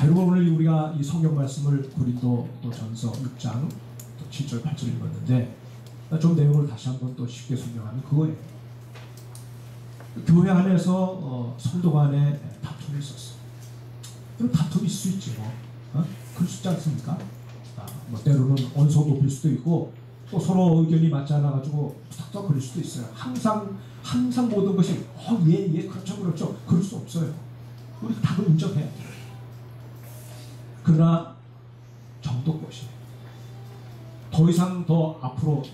여러분 오늘 우리가 이 성경 말씀을 고린도 또 전서 6장 또 7절 8절 읽었는데 좀 내용을 다시 한번 또 쉽게 설명하면 그거예요. 교회 안에서 성도 간에 다툼이 있었어. 그럼 다툼이 있을 수 있지 뭐. 그럴 수 있지 않습니까? 뭐 때로는 언성 높일 수도 있고 또 서로 의견이 맞지 않아가지고 툭툭 그럴 수도 있어요. 항상 모든 것이 예 그렇죠 그럴 수 없어요. 우리 답을 인정해야 돼요. 그러나 정도껏이 더 이상 더 앞으로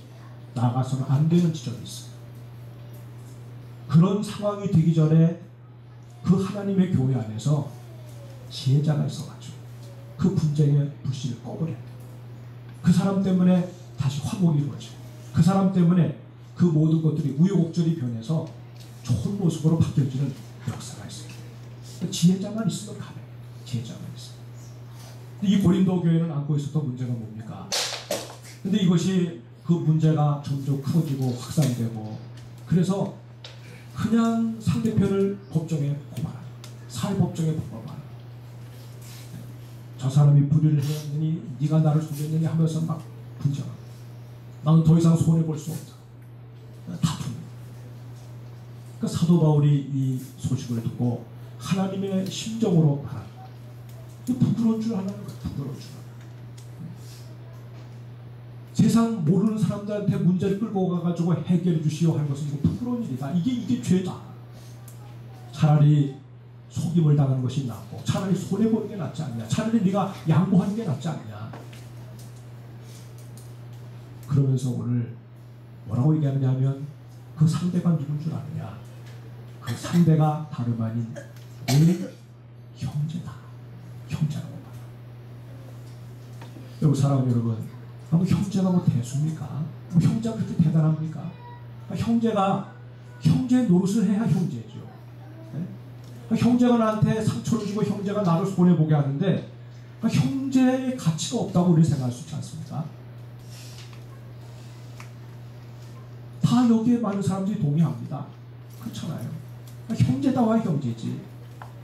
나아가서는 안 되는 지점이 있어요. 그런 상황이 되기 전에 그 하나님의 교회 안에서 지혜자가 있어가지고 그 분쟁의 불씨를 꺼버려야 돼요. 그 사람 때문에 다시 화목이 이루어지고 그 사람 때문에 그 모든 것들이 우여곡절이 변해서 좋은 모습으로 바뀌어지는 역사가 있어요. 지혜자만 있으면 가능해요. 지혜자만 있어요. 이 고린도 교회는 안고 있었던 문제가 뭡니까? 근데 이것이 그 문제가 점점 커지고 확산되고 그래서 그냥 상대편을 법정에 고발하는 사회법정에 고발하는 저 사람이 불의를 해왔느니 네가 나를 속였느니 하면서 막 분쟁하고 나는 더 이상 손해볼 수 없다. 다툼. 그러니까 사도 바울이 이 소식을 듣고 하나님의 심정으로 말합니다. 부끄러운 줄 아는 거예요. 부끄러운 줄 아는. 세상 모르는 사람들한테 문제를 끌고 가가지고 해결해 주시오 하는 것은 이거 부끄러운 일이다. 이게 죄다. 차라리 속임을 당하는 것이 낫고 차라리 손해보는 게 낫지 않냐. 차라리 네가 양보하는 게 낫지 않냐. 그러면서 오늘 뭐라고 얘기하느냐면 그 상대가 누군 줄 아느냐. 그 상대가 다름 아닌 내 형제다. 형제라고 말합니다. 여러분 사랑하는 여러분 뭐 형제가 뭐 대수입니까? 뭐 형제가 그렇게 대단합니까? 형제가 형제 노릇을 해야 형제죠. 네? 형제가 나한테 상처를 주고 형제가 나를 손해보게 하는데 형제의 가치가 없다고 우리 생각할 수 있지 않습니까? 다 여기에 많은 사람들이 동의합니다. 그렇잖아요. 형제다와 형제지.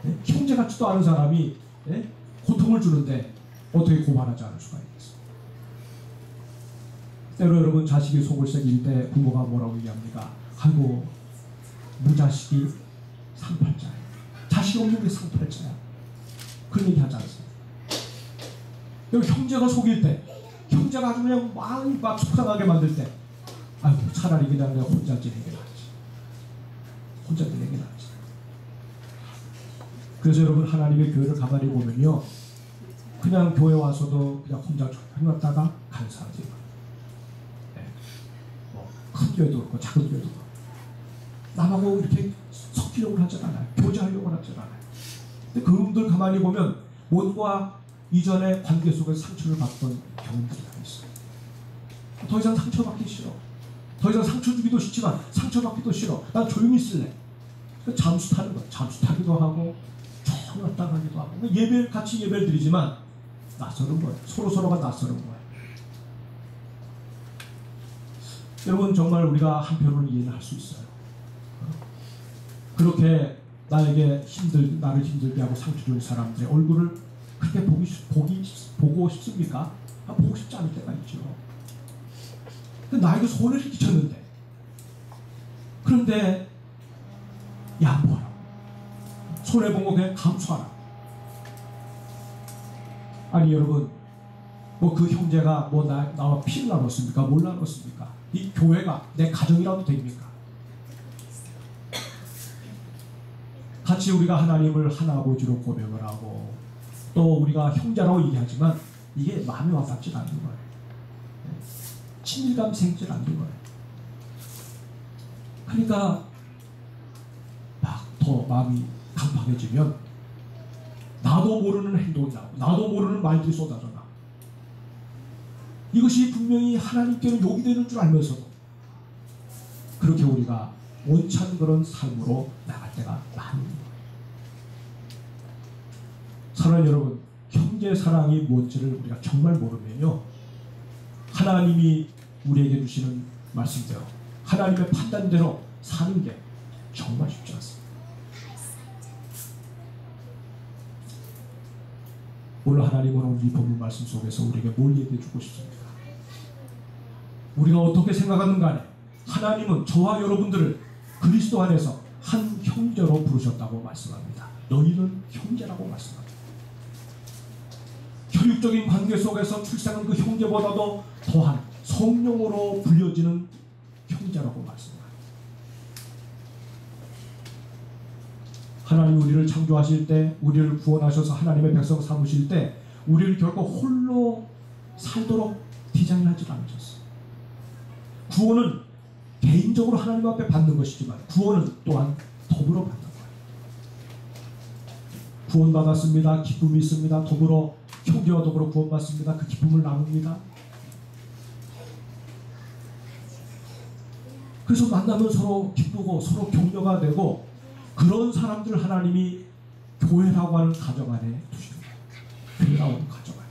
네? 형제 같지도 않은 사람이 네? 고통을 주는데 어떻게 고발하지 않을 수가 있겠어요. 때로 여러분 자식이 속을 새길 때 부모가 뭐라고 얘기합니까? 아이고 무자식이 상팔자야. 자식 없는 게 상팔자야. 그런 얘기 하지 않습니까? 여기 형제가 속일 때 형제가 아주 그냥 막 속상하게 만들 때 아이고 차라리 그냥 내가 혼자 지내는 게 낫지. 혼자 지내는 게 낫지. 그래서 여러분 하나님의 교회를 가만히 보면요 그냥 교회 와서도 그냥 혼자 조용했다가 가는 사람들이 많아요. 네. 큰 교회도 그렇고 작은 교회도 그렇고 남하고 이렇게 섞이려고 하지 않아요. 교제하려고 하지 않아요. 근데 그분들 가만히 보면 뭔가 이전의 관계 속에서 상처를 받던 경험들이 다 있어요. 더 이상 상처받기 싫어. 더 이상 상처 주기도 싫지만 상처받기도 싫어. 난 조용히 있을래. 잠수 타는 거야. 잠수 타기도 하고 왔다 가기도 하고 예배 같이 예배를 드리지만 낯서는 거예요. 서로가 낯서는 거예요. 여러분 정말 우리가 한편으로는 이해를 할 수 있어요. 그렇게 나를 힘들게 하고 상처 주는 사람들의 얼굴을 그렇게 보고 싶습니까? 보고 싶지 않을 때가 있죠. 근데 나에게 손해를 끼쳤는데 그런데 양보하라. 손해본 거 그냥 감수하라. 아니 여러분 뭐 그 형제가 뭐 나와 피를 나눴습니까? 뭘 나눴습니까? 이 교회가 내 가정이라도 됩니까? 같이 우리가 하나님을 하나아버지로 고백을 하고 또 우리가 형제라고 얘기하지만 이게 마음이 와닿지 않는 거예요. 친밀감 생기지 않는 거예요. 그러니까 막 더 마음이 강팍해지면 나도 모르는 행동이 나오고 나도 모르는 말들이 쏟아져 나. 이것이 분명히 하나님께는 욕이 되는 줄 알면서도 그렇게 우리가 원치 않는 그런 삶으로 나갈 때가 많은 거예요. 사랑하는 여러분, 형제 사랑이 뭔지를 우리가 정말 모르면요 하나님이 우리에게 주시는 말씀대로 하나님의 판단대로 사는 게 정말 쉽지 않습니다. 오늘 하나님은 오늘 이 본문 말씀 속에서 우리에게 뭘 얘기해 주고 싶습니까? 우리가 어떻게 생각하는 간에 하나님은 저와 여러분들을 그리스도 안에서 한 형제로 부르셨다고 말씀합니다. 너희는 형제라고 말씀합니다. 혈육적인 관계 속에서 출생한 그 형제보다도 더한 성령으로 불려지는 형제라고 말씀합니다. 하나님 우리를 창조하실 때, 우리를 구원하셔서 하나님의 백성 삼으실 때 우리를 결코 홀로 살도록 디자인하지 않으셨어요. 구원은 개인적으로 하나님 앞에 받는 것이지만 구원은 또한 더불어 받는 거예요. 구원받았습니다. 기쁨이 있습니다. 더불어 형제와 더불어 구원받습니다. 그 기쁨을 나눕니다. 그래서 만나면 서로 기쁘고 서로 격려가 되고, 그런 사람들 하나님이 교회라고 하는 가정 안에 두시는 거예요. 교회라고 하는 가정 안에.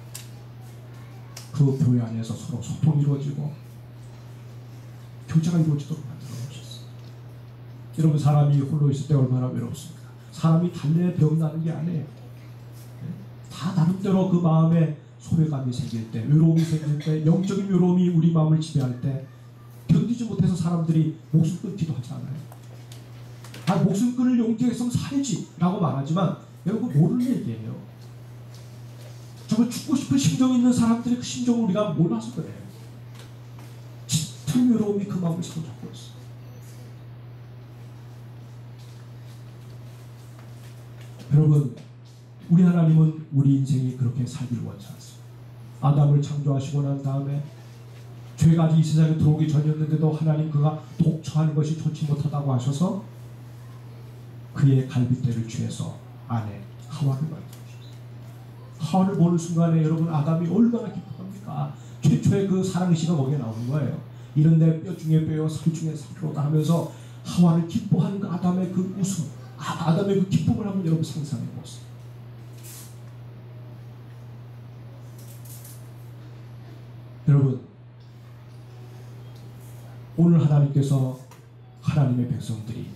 그 교회 안에서 서로 소통이 이루어지고 교제가 이루어지도록 만들어 놓으셨어요. 여러분, 사람이 홀로 있을 때 얼마나 외롭습니까? 사람이 달래 병나는 게 아니에요. 다 나름대로 그 마음에 소외감이 생길 때, 외로움이 생길 때, 영적인 외로움이 우리 마음을 지배할 때 견디지 못해서 사람들이 목숨 끊기도 하잖아요. 목숨 끊을 용기가 있으면 살지 라고 말하지만 여러분, 모르는 얘기예요. 정말 죽고 싶은 심정이 있는 사람들의 그 심정을 우리가 몰라서 그래요. 짙은 외로움이 그 마음을 사로잡고 있어요. 여러분, 우리 하나님은 우리 인생이 그렇게 살기를 원치 않습니다. 아담을 창조하시고 난 다음에 죄가 아직 이 세상에 들어오기 전이었는데도 하나님 그가 독처하는 것이 좋지 못하다고 하셔서 그의 갈빗대를 취해서 아내 하와를 만들어주셨어요. 하와를 보는 순간에 여러분, 아담이 얼마나 기뻐합니까? 최초의 그 사랑시가 거기에 나오는 거예요. 이런 내 뼈 중에 뼈요 살 중에 살이로다 하면서 하와를 기뻐하는 그 아담의 그 웃음, 아담의 그 기쁨을 한번 여러분 상상해 보세요. 여러분, 오늘 하나님께서 하나님의 백성들이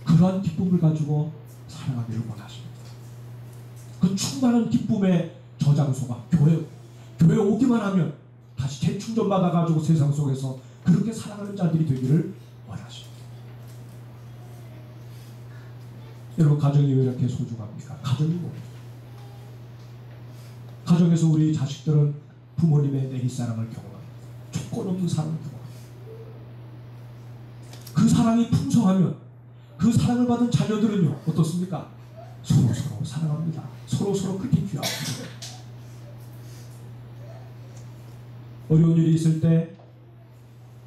그러한 기쁨을 가지고 살아가기를 원하십니다. 그 충만한 기쁨의 저장소가 교회 오기만 하면 다시 재충전 받아가지고 세상 속에서 그렇게 살아가는 자들이 되기를 원하십니다. 여러분, 가정이 왜 이렇게 소중합니까? 가정이 뭡니까? 가정에서 우리 자식들은 부모님의 내리사랑을 경험합니다. 조건 없는 사랑을 경험합니다. 그 사랑이 풍성하면 그 사랑을 받은 자녀들은요, 어떻습니까? 서로 사랑합니다. 서로 그렇게 귀하옵니다. 어려운 일이 있을 때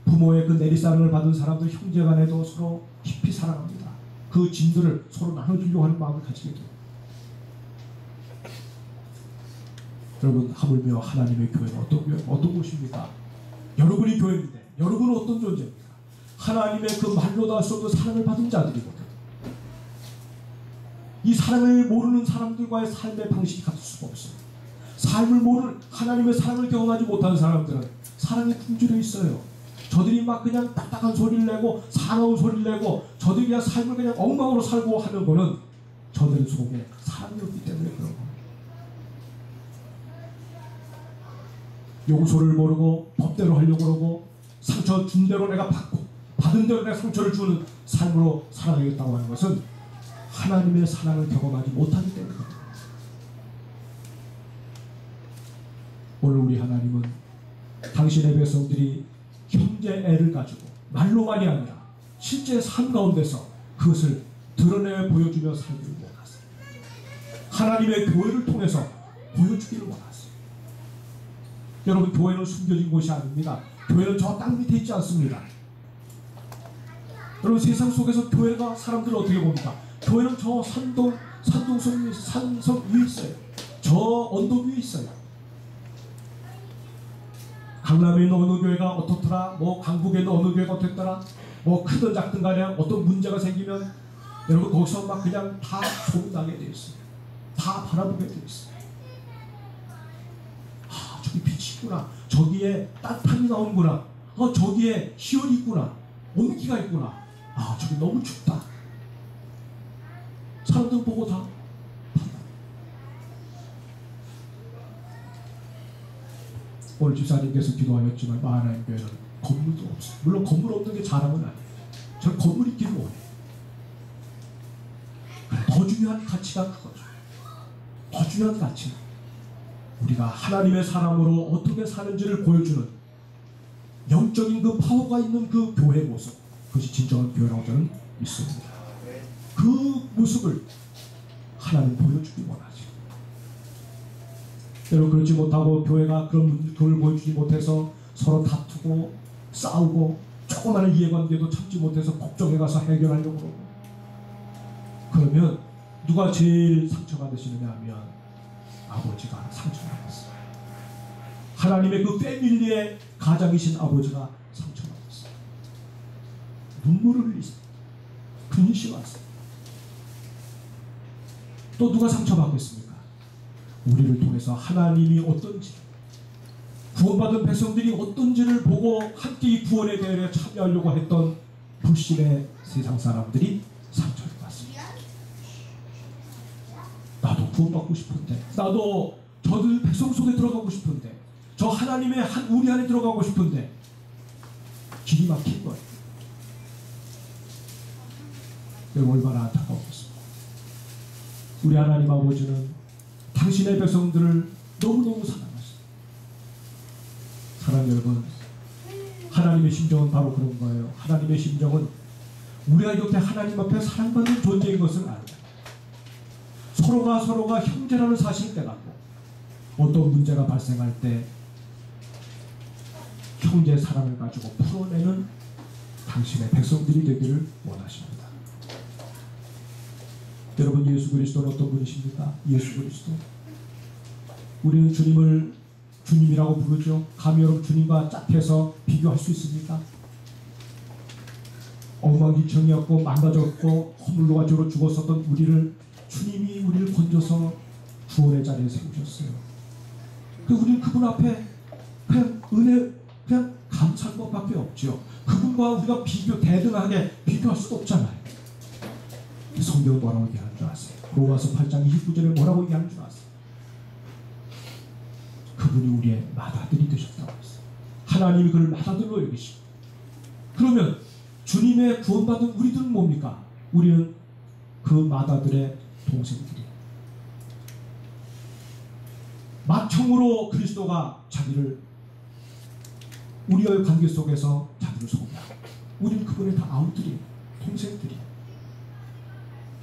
부모의 그 내리사랑을 받은 사람들 형제간에도 서로 깊이 사랑합니다. 그 짐들을 서로 나눠주려고 하는 마음을 가지게 됩니다. 여러분, 하물며 하나님의 교회는 어떤 곳입니까? 여러분이 교회인데 여러분은 어떤 존재입니까? 하나님의 그 말로 다 할 수 없는 사랑을 받은 자들이거든. 이 사랑을 모르는 사람들과의 삶의 방식이 같을 수가 없어요. 삶을 모르는, 하나님의 사랑을 경험하지 못하는 사람들은 사랑이 굶주려 있어요. 저들이 막 그냥 딱딱한 소리를 내고 사나운 소리를 내고 저들이 그냥 삶을 그냥 엉망으로 살고 하는 거는 저들 속에 사랑이 없기 때문에 그런 겁니다. 용서를 모르고 법대로 하려고 그러고 상처 준 대로 내가 받고 받은 대로 내가 상처를 주는 삶으로 살아가겠다고 하는 것은 하나님의 사랑을 경험하지 못하기 때문입니다. 오늘 우리 하나님은 당신의 백성들이 형제애를 가지고 말로만이 아니라 실제 삶 가운데서 그것을 드러내 보여주며 살기를 원하세요. 하나님의 교회를 통해서 보여주기를 원하세요. 여러분, 교회는 숨겨진 곳이 아닙니다. 교회는 저 땅 밑에 있지 않습니다. 여러분, 세상 속에서 교회가 사람들을 어떻게 봅니까? 교회는 저 산성 위에 있어요. 저 언덕 위에 있어요. 강남에 있는 어느 교회가 어떻더라, 뭐 강북에 있는 어느 교회가 어땠더라, 뭐 크든 작든 간에 어떤 문제가 생기면 여러분 거기서 막 그냥 다 소문나게 되어 있어요. 다 바라보게 되어 있어요. 아, 저기 빛이 있구나, 저기에 따뜻함이 나오는구나, 저기에 희열이 있구나, 온기가 있구나, 아, 저기 너무 춥다. 사람들 보고 다 오늘 집사님께서 기도하셨지만 하나님 교회는 건물도 없어요. 물론 건물 없는 게 자랑은 아니에요. 저는 건물 있기를 원해요. 더 중요한 가치가 그거죠. 더 중요한 가치는 우리가 하나님의 사람으로 어떻게 사는지를 보여주는 영적인 그 파워가 있는 그 교회 모습, 그것이 진정한 교회라고 저는 믿습니다. 그 모습을 하나님 보여주기 원하죠. 때로 그렇지 못하고 교회가 그걸 보여주지 못해서 서로 다투고 싸우고 조그마한 이해관계도 참지 못해서 법정에 가서 해결하려고 그러고, 그러면 누가 제일 상처받으시느냐 하면 아버지가 상처받았어요. 하나님의 그 패밀리의 가장이신 아버지가 상처받았어요. 눈물을 흘리세요. 근심하세요. 또 누가 상처받겠습니까? 우리를 통해서 하나님이 어떤지, 구원받은 백성들이 어떤지를 보고 함께 이 구원의 대회에 참여하려고 했던 불신의 세상 사람들이 상처를 받습니다. 나도 구원받고 싶은데, 나도 저들 백성 속에 들어가고 싶은데, 저 하나님의 한 우리 안에 들어가고 싶은데 길이 막힌 거예요. 얼마나 안타까웠겠습니까? 우리 하나님 아버지는 당신의 백성들을 너무너무 사랑하십니다. 사랑하는 여러분, 하나님의 심정은 바로 그런 거예요. 하나님의 심정은 우리가 이렇게 하나님 앞에 사랑받는 존재인 것을 알고, 서로가 형제라는 사실을 깨닫고, 어떤 문제가 발생할 때 형제 사랑을 가지고 풀어내는 당신의 백성들이 되기를 원하십니다. 여러분, 예수 그리스도는 어떤 분이십니까? 예수 그리스도, 우리는 주님을 주님이라고 부르죠. 감히 여러분 주님과 짝해서 비교할 수 있습니까? 엉망진창이었고 망가졌고 허물로가지고 죽었었던 우리를 주님이 우리를 건져서 구원의 자리에 세우셨어요. 우리는 그분 앞에 그냥 은혜, 그냥 감사한 것밖에 없죠. 그분과 우리가 대등하게 비교할 수도 없잖아요. 성경은 뭐라고 얘기하는 줄 아세요? 로마서 8장 29절에 뭐라고 얘기하는 줄 아세요? 그분이 우리의 맏아들이 되셨다고 했어요. 하나님이 그를 맏아들로 여기시고, 그러면 주님의 구원받은 우리들은 뭡니까? 우리는 그 맏아들의 동생들이에요. 맏형으로 그리스도가 자기를, 우리와의 관계 속에서 자기를 소개하고, 우리는 그분의 다 아우들이에요. 동생들이에요.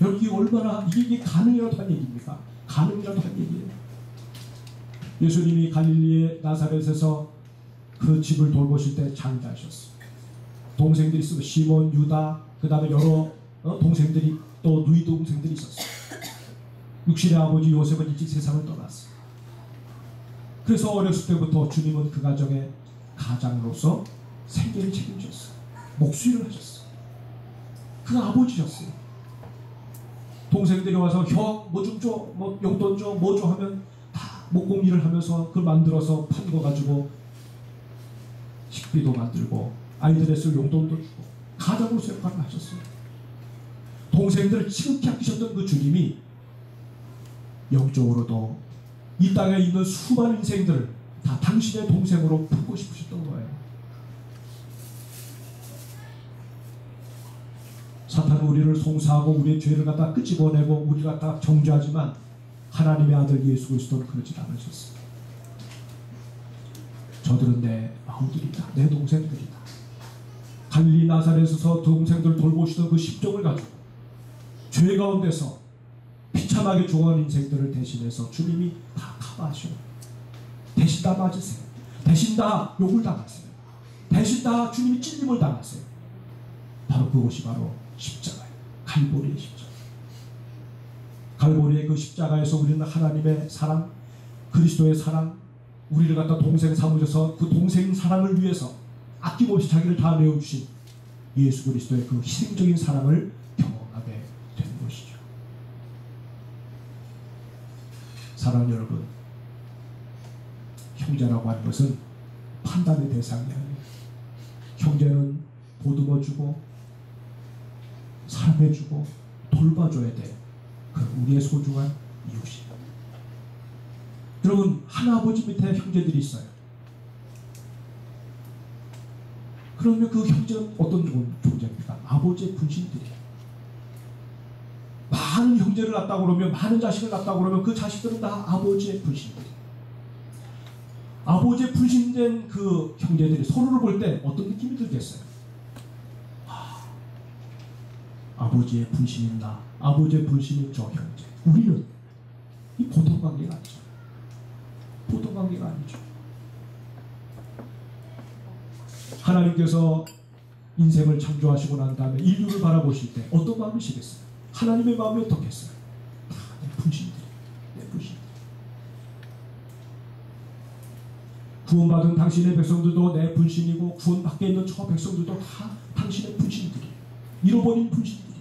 여기 얼마나 이게 가능이라도 한 얘기입니까? 가능이라도 한 얘기예요. 예수님이 갈릴리의 나사렛에서 그 집을 돌보실 때 장자하셨어요. 동생들이 있어요. 시몬, 유다, 그 다음에 여러 동생들이, 또 누이 동생들이 있었어요. 육신의 아버지 요셉은 일찍 세상을 떠났어요. 그래서 어렸을 때부터 주님은 그 가정의 가장으로서 생계를 책임졌어요. 목수일을 하셨어요. 그 아버지였어요. 동생들이 와서 형 뭐 좀 줘, 뭐 용돈 줘, 뭐 줘 하면 다 목공일을 하면서 그걸 만들어서 판 거 가지고 식비도 만들고 아이들의 쓸 용돈도 주고 가장으로서 역할을 하셨어요. 동생들을 지극히 아끼셨던 그 주님이 영적으로도 이 땅에 있는 수많은 인생들을 다 당신의 동생으로 품고 싶으셨던 거예요. 사탄은 우리를 송사하고 우리의 죄를 갖다 끄집어내고 우리를 갖다 정죄하지만 하나님의 아들 예수 그리스도는 그러지 않으셨습니다. 저들은 내 아우들이다, 내 동생들이다. 갈릴리 나사렛에서 동생들 돌보시던 그 심정을 가지고 죄 가운데서 비참하게 죽어가는 인생들을 대신해서 주님이 다 커버하셔요. 대신 다 맞으세요. 대신 다 욕을 당하세요. 대신 다 주님이 찔림을 당하세요. 바로 그것이 바로 십자가예요. 갈보리의 십자가. 갈보리의 그 십자가에서 우리는 하나님의 사랑, 그리스도의 사랑, 우리를 갖다 동생 삼으셔서 그 동생 사랑을 위해서 아낌없이 자기를 다 내어주신 예수 그리스도의 그 희생적인 사랑을 경험하게 된 것이죠. 사랑하는 여러분, 형제라고 하는 것은 판단의 대상이 아니에요. 형제는 보듬어주고 사랑해주고 돌봐줘야 돼. 그건 우리의 소중한 이웃이에요. 여러분, 한 아버지 밑에 형제들이 있어요. 그러면 그 형제는 어떤 존재입니까? 아버지의 분신들이에요. 많은 형제를 낳았다고 그러면, 많은 자식을 낳았다고 그러면 그 자식들은 다 아버지의 분신들이에요. 아버지의 분신된 그 형제들이 서로를 볼 때 어떤 느낌이 들겠어요? 아버지의 분신인 나, 아버지의 분신인 저 형제. 우리는 이 보통 관계가 아니죠. 보통 관계가 아니죠. 하나님께서 인생을 창조하시고 난 다음에 인류를 바라보실 때 어떤 마음이시겠어요? 하나님의 마음이 어떻겠어요? 내 분신들이, 내 분신들. 구원받은 당신의 백성들도 내 분신이고, 구원 밖에 있는 저 백성들도 다 당신의 분신들이에요. 잃어버린 분신들이에요.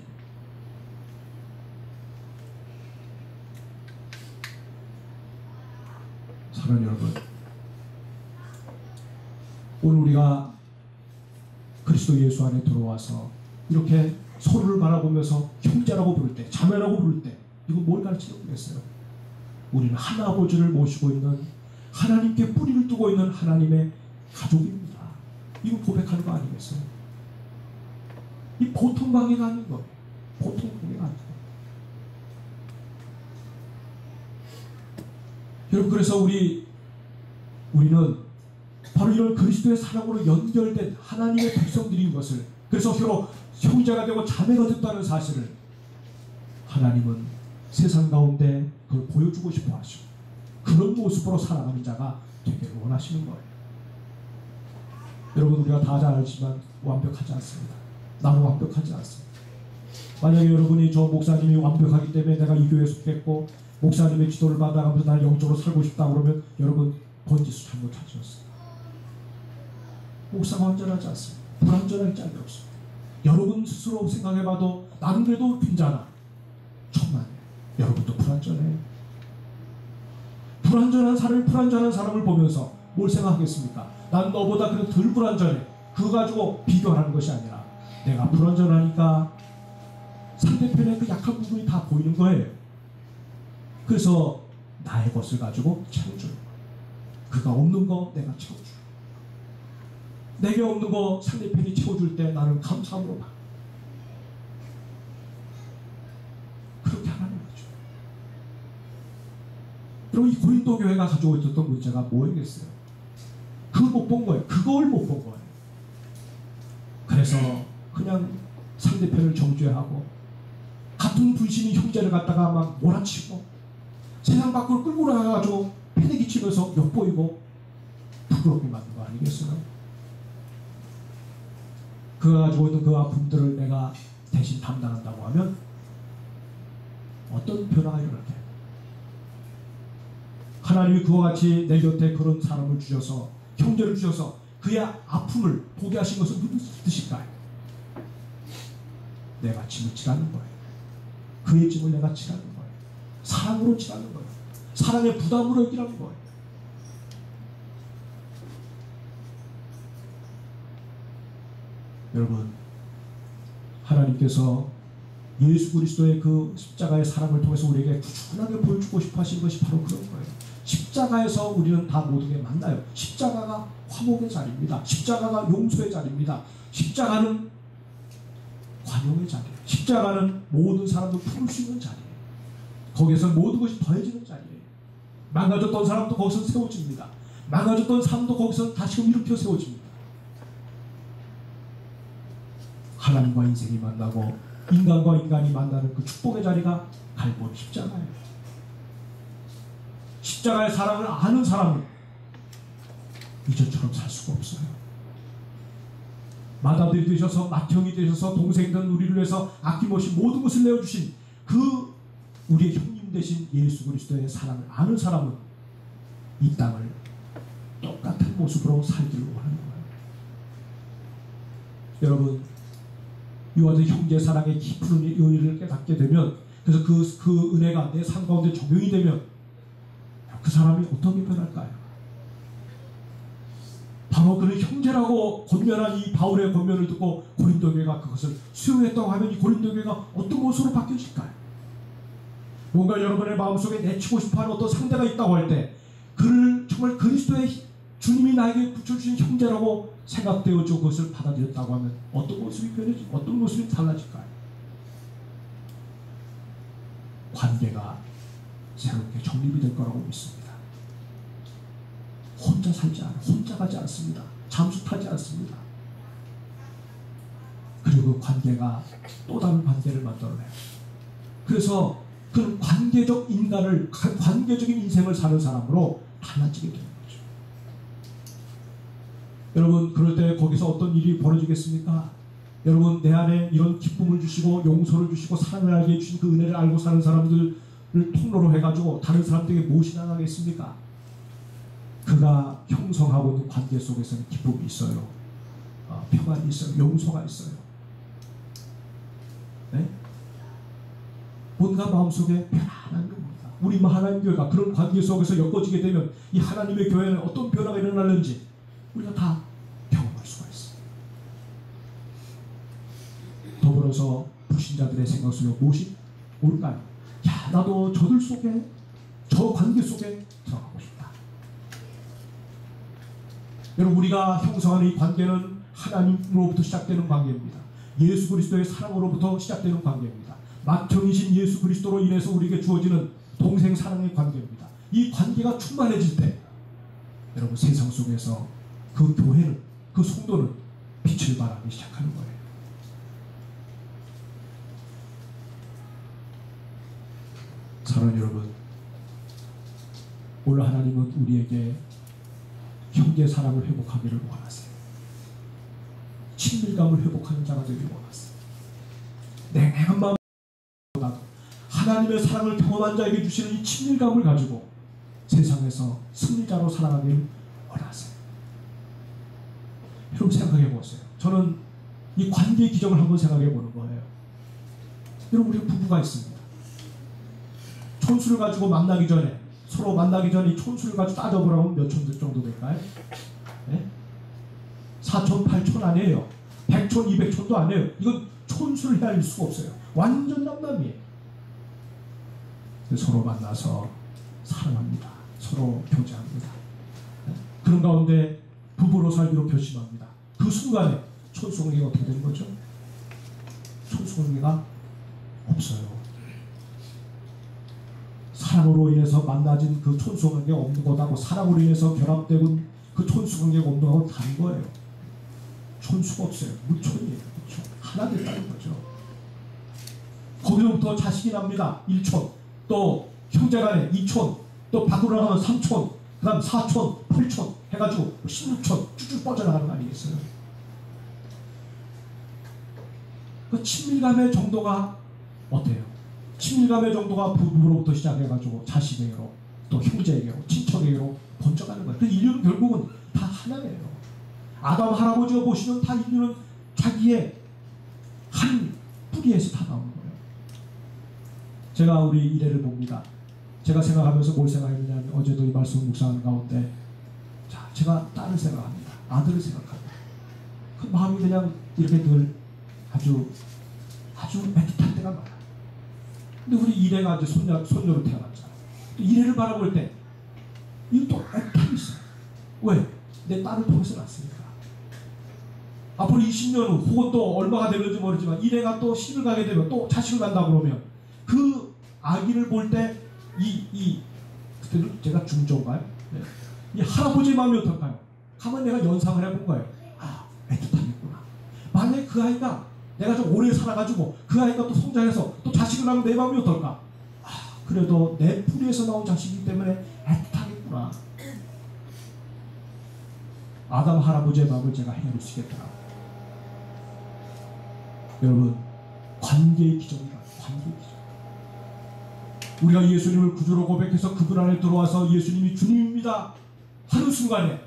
사랑하는 여러분, 오늘 우리가 그리스도 예수 안에 들어와서 이렇게 서로를 바라보면서 형제라고 부를 때, 자매라고 부를 때, 이거 뭘 가르치는 거겠어요? 우리는 한 아버지를 모시고 있는, 하나님께 뿌리를 두고 있는 하나님의 가족입니다. 이거 고백하는 거 아니겠어요? 이 보통 관계가 아닌 거예요. 보통 관계가 아닌 거예요. 여러분, 그래서 우리는 바로 이런 그리스도의 사랑으로 연결된 하나님의 백성들인 것을, 그래서 서로 형제가 되고 자매가 됐다는 사실을 하나님은 세상 가운데 그걸 보여주고 싶어 하시고, 그런 모습으로 살아가는 자가 되기를 원하시는 거예요. 여러분, 우리가 다 잘 알지만 완벽하지 않습니다. 나는 완벽하지 않습니다. 만약에 여러분이 저 목사님이 완벽하기 때문에 내가 이 교회에 속했고 목사님의 지도를 받아가면서 나는 영적으로 살고 싶다 그러면 여러분 번지수 잘못 찾으셨어요. 목사가 완전하지 않습니다. 불완전할 짝이 없습니다. 여러분 스스로 생각해봐도 나는 그래도 괜찮아. 천만에 여러분도 불완전해요. 불완전한 사람을 보면서 뭘 생각하겠습니까? 난 너보다 그래도 덜 불완전해. 그거 가지고 비교하는 것이 아니라 내가 불완전하니까 상대편의 그 약한 부분이 다 보이는 거예요. 그래서 나의 것을 가지고 채워주는 거예요. 그가 없는 거 내가 채워주고, 내게 없는 거 상대편이 채워줄 때 나는 감사함으로 받고, 그렇게 하라는 거죠. 여러분, 이 고린도 교회가 가지고 있었던 문제가 뭐였겠어요? 그걸 못 본 거예요. 그걸 못 본 거예요. 그래서 그냥 상대편을 정죄하고 같은 분신인 형제를 갖다가 막 몰아치고 세상 밖으로 끌고 나가가지고 패대기 치면서 엿보이고 부끄럽게 만든 거 아니겠어요? 그가 가지고 있는 그 아픔들을 내가 대신 담당한다고 하면 어떤 변화가 일어날까요? 하나님이 그와 같이 내 곁에 그런 사람을 주셔서, 형제를 주셔서 그의 아픔을 보게 하신 것은 무슨 뜻일까요? 내가 짐을 지라는 거예요. 그의 짐을 내가 지라는 거예요. 사랑으로 지라는 거예요. 사랑의 부담으로 여기라는 거예요. 여러분, 하나님께서 예수 그리스도의 그 십자가의 사랑을 통해서 우리에게 꾸준하게 보여주고 싶어 하시는 것이 바로 그런 거예요. 십자가에서 우리는 다 모든 게 만나요. 십자가가 화목의 자리입니다. 십자가가 용서의 자리입니다. 십자가는 관용의 자리예요. 십자가는 모든 사람을 풀 수 있는 자리예요. 거기에서 모든 것이 더해지는 자리예요. 망가졌던 사람도 거기서 세워집니다. 망가졌던 삶도 거기서 다시금 일으켜 세워집니다. 하나님과 인생이 만나고 인간과 인간이 만나는 그 축복의 자리가 갈보리 십자가예요. 십자가의 사랑을 아는 사람은 이전처럼 살 수가 없어요. 맏아들이 되셔서 맏형이 되셔서 동생된 우리를 위해서 아낌없이 모든 것을 내어주신 그 우리의 형님 되신 예수 그리스도의 사랑을 아는 사람은 이 땅을 똑같은 모습으로 살기를 원하는 거예요. 여러분, 이와 같은 형제 사랑의 깊은 의의를 깨닫게 되면, 그래서 그 은혜가 내 삶 가운데 적용이 되면 그 사람이 어떻게 변할까요? 바로 그는 형제라고 권면한 이 바울의 권면을 듣고 고린도 교회가 그것을 수용했다고 하면 이 고린도 교회가 어떤 모습으로 바뀌어질까요? 뭔가 여러분의 마음속에 내치고 싶어하는 어떤 상대가 있다고 할 때 그를 정말 그리스도의 주님이 나에게 붙여주신 형제라고 생각되어져 그것을 받아들였다고 하면 어떤 모습이 변해지, 어떤 모습이 달라질까요? 관계가 새롭게 정립이 될 거라고 믿습니다. 혼자 살지 않아, 혼자 가지 않습니다. 잠수 타지 않습니다. 그리고 그 관계가 또 다른 관계를 만들어내요. 그래서 그는 관계적 인간을, 관계적인 인생을 사는 사람으로 달라지게 되는 거죠. 여러분, 그럴 때 거기서 어떤 일이 벌어지겠습니까? 여러분, 내 안에 이런 기쁨을 주시고 용서를 주시고 사랑을 알게 해주신 그 은혜를 알고 사는 사람들을 통로로 해가지고 다른 사람들에게 무엇이 나가겠습니까? 그가 형성하고 있는 관계 속에서는 기쁨이 있어요. 평안이 있어요. 용서가 있어요. 네? 뭔가 마음속에 편안한 겁니다. 우리 하나님 교회가 그런 관계 속에서 엮어지게 되면 이 하나님의 교회는 어떤 변화가 일어나는지 우리가 다 경험할 수가 있어요. 더불어서 불신자들의 생각 속에 무엇이 올까요? 야, 나도 저들 속에, 저 관계 속에 들어가고 싶다. 여러분, 우리가 형성하는 이 관계는 하나님으로부터 시작되는 관계입니다. 예수 그리스도의 사랑으로부터 시작되는 관계입니다. 맏형이신 예수 그리스도로 인해서 우리에게 주어지는 동생 사랑의 관계입니다. 이 관계가 충만해질 때 여러분, 세상 속에서 그 교회는, 그 성도는 빛을 발하기 시작하는 거예요. 사랑하는 여러분, 오늘 하나님은 우리에게 형제 사랑을 회복하기를 원하세요. 친밀감을 회복하는 자가 되기를 원하세요. 냉랭한 마음보다도 하나님의 사랑을 경험한 자에게 주시는 이 친밀감을 가지고 세상에서 승리자로 살아가길 원하세요. 여러분, 생각해 보세요. 저는 이 관계의 기적을 한번 생각해 보는 거예요. 여러분, 우리 부부가 있습니다. 촌수를 가지고 만나기 전에, 서로 만나기 전에 이 촌수를 가지고 따져보라면 몇 촌 정도 될까요? 네? 4촌, 8촌 아니에요. 100촌, 200촌도 아니에요. 이건 촌수를 헤아릴 수가 없어요. 완전 남남이에요. 서로 만나서 사랑합니다. 서로 교제합니다. 네? 그런 가운데 부부로 살기로 결심합니다. 그 순간에 촌수관계가 어떻게 되는 거죠? 촌수관계가 없어요. 사랑으로 인해서 만나진 그 촌수관계가 없는 것하고 사랑으로 인해서 결합되고 그 촌수관계가 없는 것하고 다른 거예요. 촌수가 없어요. 무촌이에요. 무촌. 하나 됐다는 거죠. 거기서부터 자식이 납니다. 1촌, 또 형제간에 2촌, 또 밖으로 나가면 3촌, 그 다음 4촌, 8촌 해가지고 16촌 쭉쭉 뻗어나가는 거 아니겠어요? 그 친밀감의 정도가 어때요? 친밀감의 정도가 부부로부터 시작해가지고 자식에게로, 또 형제에게로, 친척에게로 번져가는 거예요. 그 인류는 결국은 다 하나예요. 아담 할아버지가 보시면 다 인류는 자기의 한 뿌리에서 다 나오는 거예요. 제가 우리 이래를 봅니다. 제가 생각하면서 뭘 생각했느냐면, 어제도 이 말씀 묵상하는 가운데, 자, 제가 딸을 생각합니다. 아들을 생각합니다. 그 마음이 그냥 이렇게 늘 아주 애틋할 때가 많아요. 근데 우리 이래가 이제 손녀로 태어났잖아요. 이래를 바라볼 때 이거 또 애착이 있어요. 왜? 내 딸을 통해서 낳았으니까. 앞으로 20년 후 혹은 또 얼마가 되는지 모르지만 이래가 또 시집을 가게 되면 또 자식을 낳는다 그러면 그 아기를 볼 때 그때도 제가 중조인가요? 네. 이 할아버지의 마음이 어떨까요? 가만 내가 연상을 해본 거예요. 아, 애틋하겠구나. 만약에 그 아이가 내가 좀 오래 살아가지고 그 아이가 또 성장해서 또 자식을 낳으면 내 마음이 어떨까? 아, 그래도 내 뿌리에서 나온 자식이기 때문에 애틋하겠구나. 아담 할아버지의 마음을 제가 헤아릴 수 있겠더라. 여러분, 관계의 기적이라. 관계의 기적. 우리가 예수님을 구주로 고백해서 그분 안에 들어와서 예수님이 주님입니다 하는 순간에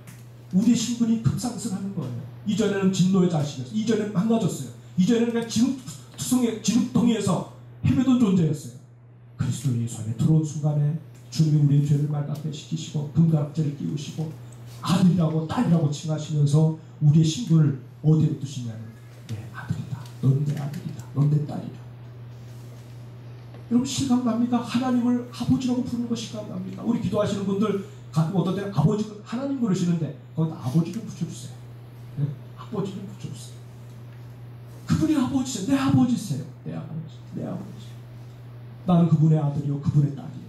우리의 신분이 급상승하는 거예요. 이전에는 진노의 자식이었어요. 이전에는 망가졌어요. 이전에는 그냥 진흙덩이에서 헤매던 존재였어요. 그리스도 예수 안에 들어온 순간에 주님이 우리의 죄를 말갛게 시키시고 금가락지를 끼우시고 아들이라고 딸이라고 칭하시면서 우리의 신분을 어디에 두시냐면, 내 아들이다. 넌 내 아들이다. 넌 내 딸이다. 여러분, 실감납니까? 하나님을 아버지라고 부르는 거 실감납니까? 우리 기도하시는 분들 가끔 어떤 때는 아버지, 하나님 그러시는데 거기다 아버지 좀 붙여주세요. 네? 아버지 좀 붙여주세요. 그분이 아버지세요. 내 아버지세요. 내 아버지. 내 아버지. 나는 그분의 아들이요 그분의 딸이에요.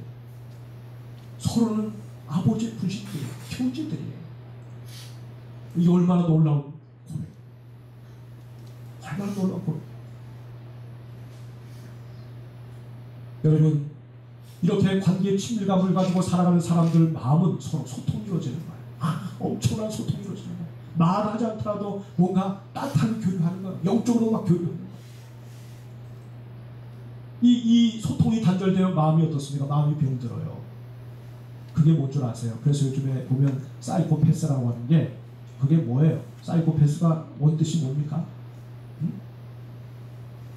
서로는 아버지의 분신들이에요. 형제들이에요. 이게 얼마나 놀라운 고백. 얼마나 놀라운 고백. 여러분, 이렇게 관계의 친밀감을 가지고 살아가는 사람들 마음은 서로 소통이 이루어지는 거예요. 엄청난 소통이 이루어지는 거예요. 말하지 않더라도 뭔가 따뜻하게 교류하는 거예요. 영적으로 막 교류하는 거예요. 이 소통이 단절되면 마음이 어떻습니까? 마음이 병들어요. 그게 뭔 줄 아세요? 그래서 요즘에 보면 사이코패스라고 하는 게 그게 뭐예요? 사이코패스가 뭔 뜻이 뭡니까?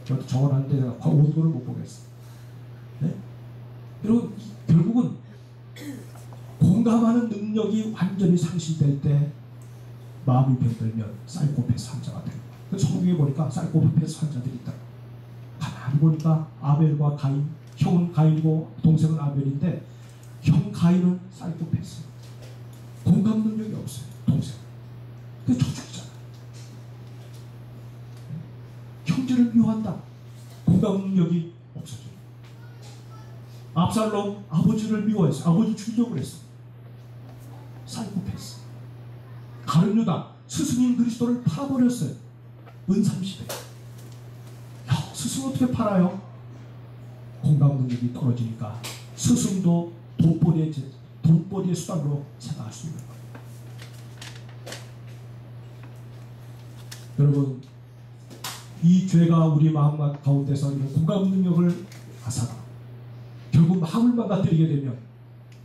저도 적어놨는데 내가 원고를 못 보겠어요. 네? 여러분, 결국은 공감하는 능력이 완전히 상실될 때 마음이 병들면 사이코패스 환자가 됩니다. 그래서 성경에 보니까 사이코패스 환자들이 있다. 가만히 보니까 아벨과 가인, 형은 가인이고 동생은 아벨인데 형 가인은 사이코패스. 공감 능력이 없어요. 동생. 그게 저주잖아. 형제를 미워한다. 공감 능력이 없어져요. 압살롬 아버지를 미워했어. 아버지 죽이려고 했어. 사이코패스. 가룟 유다 스승인 그리스도를 팔아버렸어요. 은 30에. 스승 어떻게 팔아요? 공감 능력이 떨어지니까 스승도 돈벌이의 수단으로 생각할 수 있는 거예요. 여러분, 이 죄가 우리 마음 가운데서 이런 공감 능력을 앗아가 결국 마음을 망가뜨리게 되면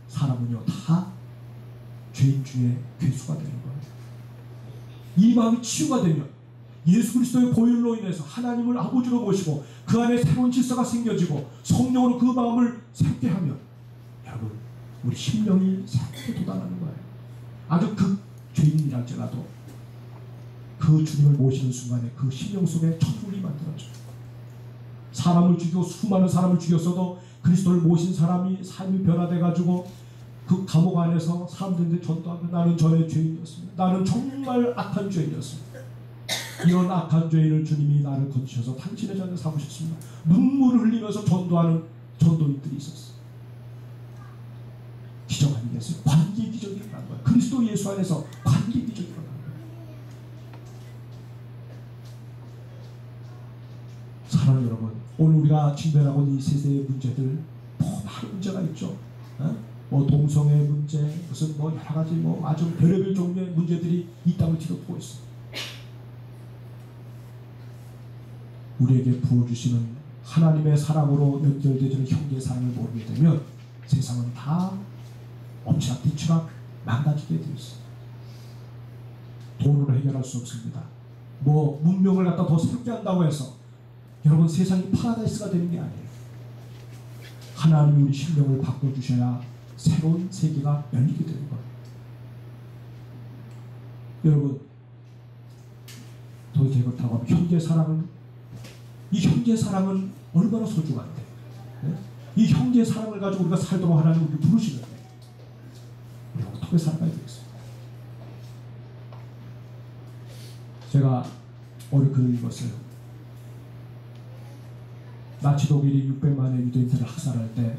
사람은요 다 죄인 중에 괴수가 되는 거예요. 이 마음이 치유가 되면 예수 그리스도의 보혈로 인해서 하나님을 아버지로 모시고 그 안에 새로운 질서가 생겨지고 성령으로 그 마음을 새롭게 하면 여러분 우리 심령이 새롭게 돋아나는 거예요. 아주 죄인이랄지라도 그 주님을 모시는 순간에 그 심령 속에 천국이 만들어져요. 사람을 죽이고 수많은 사람을 죽였어도 그리스도를 모신 사람이 삶이 변화돼가지고 그 감옥 안에서 사람들한테 전도하면 나는 전에 죄인이었습니다. 나는 정말 악한 죄인이었습니다. 이런 악한 죄인을 주님이 나를 건지셔서 당신의 자녀 삼으셨습니다. 눈물을 흘리면서 전도하는 전도인들이 있었어요. 기적 아니겠어요? 관계 기적이 일어난 거예요. 그리스도 예수 안에서 관계 기적이 일어난 거예요. 사랑하는 여러분, 오늘 우리가 직면하고 있는 이 세대의 문제들 많은 문제가 있죠. 뭐 동성애 문제, 무슨 뭐 여러 가지 뭐 아주 별의별 종류의 문제들이 이 땅을 뒤덮고 있어요. 우리에게 부어주시는 하나님의 사랑으로 연결되어지는 형제의 사랑을 모르게 되면 세상은 다 엎치락뒤치락 망가지게 되어 있어요. 돈으로 해결할 수 없습니다. 뭐 문명을 갖다 더 새롭게 한다고 해서 여러분 세상이 파라다이스가 되는 게 아니에요. 하나님이 우리 심령을 바꿔주셔야 새로운 세계가 열리게 되는 거예요. 여러분 도대체 그렇다고 하면 형제 사랑은 이 형제 사랑은 얼마나 소중한데, 네? 이 형제 사랑을 가지고 우리가 살도록 하나님 우리를 부르시는데 우리가 어떻게 살아가야 되겠어요? 제가 어느 글을 읽었어요. 나치 독일이 600만의 유대인들을 학살할 때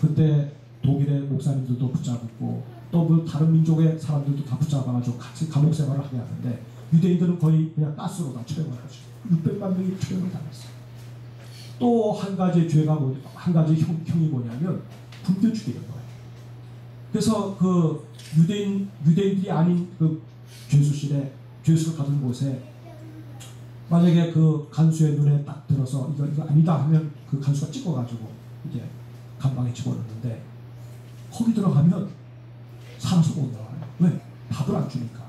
그때 독일의 목사님들도 붙잡고 또 뭐 다른 민족의 사람들도 다 붙잡아가지고 같이 감옥 생활을 하게 하는데 유대인들은 거의 그냥 가스로 다 처형을 하죠. 600만 명이 처형을 당했어요. 또 한 가지 죄가 한 가지 형이 뭐냐면 굶겨 죽이는 거예요. 그래서 그 유대인들이 아닌 그 죄수를 가둔 곳에 만약에 그 간수의 눈에 딱 들어서 이거 아니다 하면 그 간수가 찍어가지고 이제 감방에 집어넣는데 거기 들어가면 살아서 못 나와요. 왜? 밥을 안 주니까.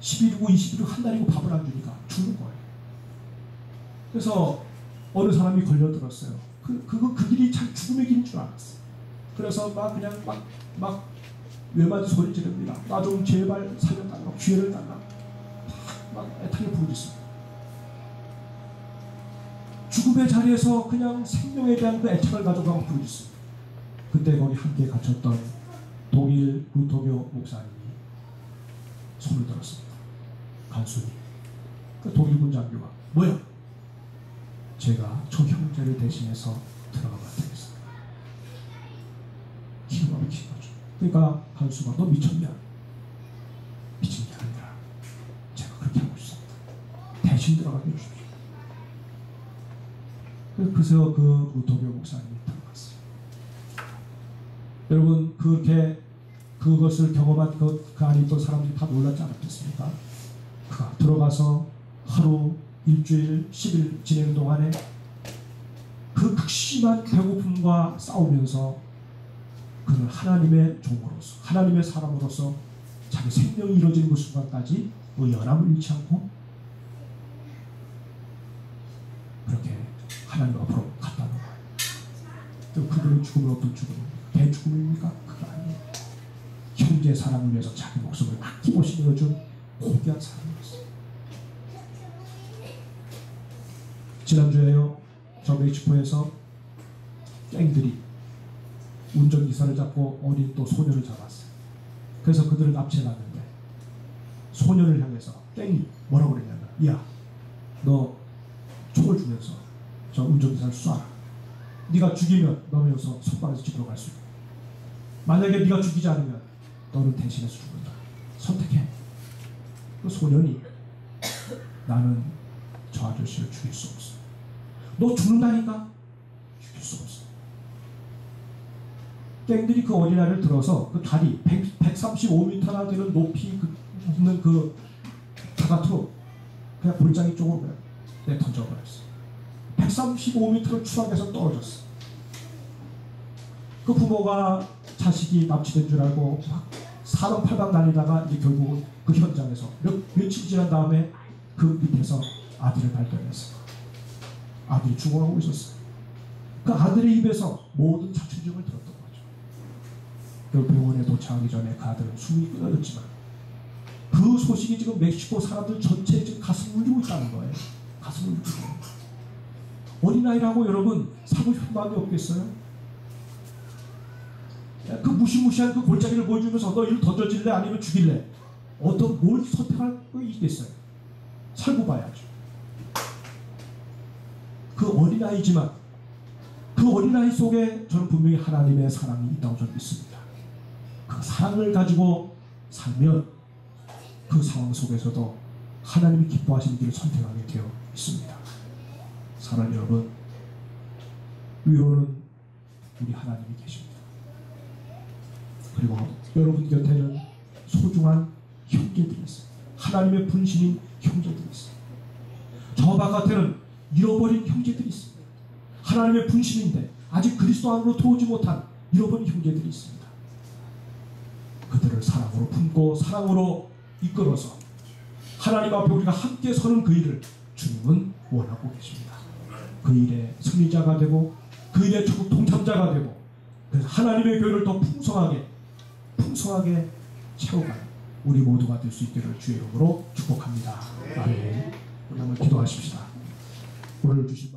10일이고 20일이고 한 달이고 밥을 안 주니까 죽는 거예요. 그래서 어느 사람이 걸려들었어요. 그 길이 참 죽음의 길인 줄 알았어요. 그래서 막 외마디 소리 지릅니다. 나 좀 제발 살려달라, 기회를 달라. 막 애타게 부르짖습니다. 죽음의 자리에서 그냥 생명에 대한 그 애착을 가져가고 부르짖습니다. 그때 거기 함께 갇혔던 독일 루터교 목사님이 손을 들었습니다. 간수님. 그 독일군 장교가 뭐야? 제가 저 형제를 대신해서 들어가면 되겠습니다. 기가 막힌 거죠. 그러니까 간수가 너 미쳤냐? 미친 게 아니라 제가 그렇게 하고 있습니다. 대신 들어가게 해주십시오. 그래서 그 루터교 목사님이 들어갔어요. 여러분 그렇게 그것을 경험한 그 안에 있던 사람들이 다 놀랐지 않았겠습니까? 그가 들어가서 하루, 일주일, 10일 지내는 동안에 그 극심한 배고픔과 싸우면서 그는 하나님의 종으로서, 하나님의 사람으로서 자기 생명이 이루어지는 그 순간까지 연함을 잃지 않고 그렇게 하나님 앞으로 갔다는 거예요. 또 그들의 죽음은 어떤 죽음입니까? 대죽음입니까? 그거 아니에요. 형제 사랑을 위해서 자기 목숨을 아낌없이 내어준 고귀한 사람이었어요. 지난주에요, 저 멕시코에서 갱들이 운전기사를 잡고 어린 또 소녀를 잡았어요. 그래서 그들을 납치해놨는데 소녀를 향해서 갱이 뭐라고 그랬냐면, 야, 너 총을 주면서 저 운전기사를 쏴라. 네가 죽이면 너는 여기서 석방에서 집으로 갈 수 있다. 만약에 네가 죽이지 않으면 너는 대신해서 죽는다. 선택해. 그 소년이 나는 저 아저씨를 죽일 수 없어. 너 죽는다니까? 죽일 수 없어. 갱들이 그 어린아이를 들어서 그 다리 135m나 되는 높이 있는 그 바깥으로 그냥 볼장이 쪽으로 그냥 내 던져버렸어. 135m를 추락해서 떨어졌어. 그 부모가 자식이 납치된 줄 알고 막 사방팔방 다니다가 이제 결국은 그 현장에서 며칠 지난 다음에 그 밑에서 아들을 발견했어. 아들이 죽어가고 있었어요. 그 아들의 입에서 모든 자초지종을 들었던 거죠. 그 병원에 도착하기 전에 그 아들은 숨이 끊어졌지만 그 소식이 지금 멕시코 사람들 전체에 지금 가슴을 울리고 있다는 거예요. 가슴을 울리고 있다는 거예요. 어린아이라고 여러분 사고 싶은 마음이 없겠어요? 그 무시무시한 그 골짜기를 보여주면서 너 이를 던져질래 아니면 죽일래? 어떤 뭘 선택할 거 있겠어요? 살고 봐야죠. 그 어린아이지만 그 어린아이 속에 저는 분명히 하나님의 사랑이 있다고 저는 믿습니다. 그 사랑을 가지고 살면 그 상황 속에서도 하나님이 기뻐하시는 길을 선택하게 되어 있습니다. 사랑하는 여러분, 위로는 우리 하나님이 계십니다. 그리고 여러분 곁에는 소중한 형제들이 있어요. 하나님의 분신인 형제들이 있어요. 저 바깥에는 잃어버린 형제들이 있습니다. 하나님의 분신인데 아직 그리스도 안으로 들어오지 못한 잃어버린 형제들이 있습니다. 그들을 사랑으로 품고 사랑으로 이끌어서 하나님 앞에 우리가 함께 서는 그 일을 주님은 원하고 계십니다. 그 일의 승리자가 되고 그 일의 적극 동참자가 되고 그래서 하나님의 교회를 더 풍성하게 채워가는 우리 모두가 될 수 있기를 주의 이름으로 축복합니다. 아멘. 우리 한번 기도하십시다. 오늘 주신